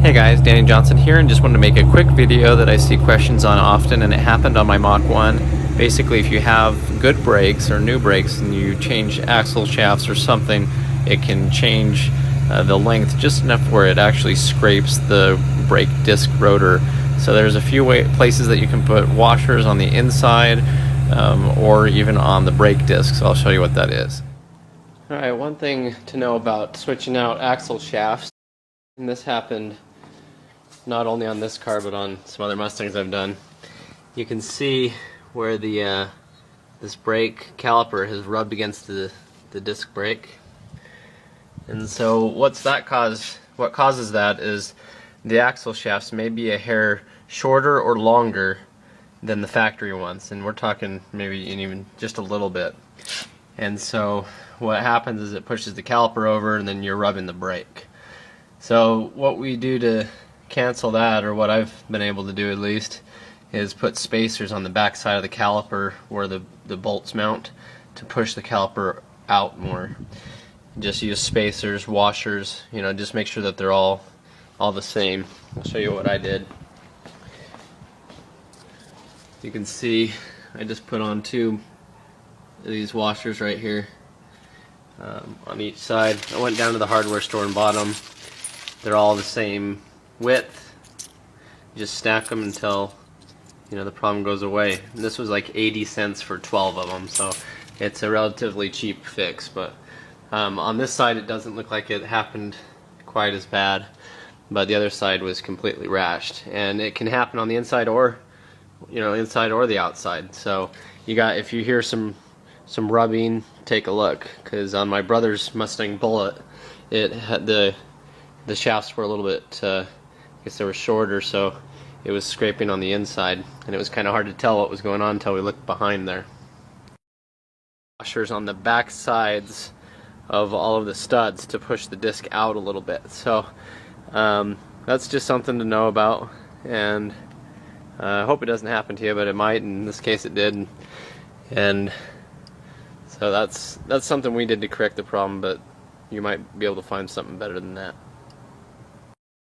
Hey guys, Danny Johnson here, and just wanted to make a quick video that I see questions on often, and it happened on my Mach 1. Basically, if you have good brakes or new brakes and you change axle shafts or something, it can change the length just enough where it actually scrapes the brake disc rotor. So there's a few places that you can put washers on the inside or even on the brake disc, so I'll show you what that is. Alright, one thing to know about switching out axle shafts, and this happened not only on this car but on some other Mustangs I've done. You can see where the this brake caliper has rubbed against the disc brake, and so what causes that is the axle shafts may be a hair shorter or longer than the factory ones, and we're talking maybe even just a little bit. And so what happens is it pushes the caliper over, and then you're rubbing the brake. So what we do to cancel that, or what I've been able to do at least, is put spacers on the back side of the caliper where the bolts mount to push the caliper out more. Just use spacers, washers, just make sure that they're all the same. I'll show you what I did. You can see I just put on two of these washers right here on each side. I went down to the hardware store and bought them. They're all the same width. You just stack them until the problem goes away. And this was like 80 cents for 12 of them, so it's a relatively cheap fix. But on this side it doesn't look like it happened quite as bad, but the other side was completely rashed, and it can happen on the inside or inside or the outside. So if you hear some rubbing, take a look, because on my brother's Mustang Bullet, it had the shafts were a little bit I guess they were shorter, so it was scraping on the inside, and it was kind of hard to tell what was going on until we looked behind there. Washers on the back sides of all of the studs to push the disc out a little bit. So that's just something to know about, and I hope it doesn't happen to you, but it might. In this case it did, and so that's something we did to correct the problem, but you might be able to find something better than that.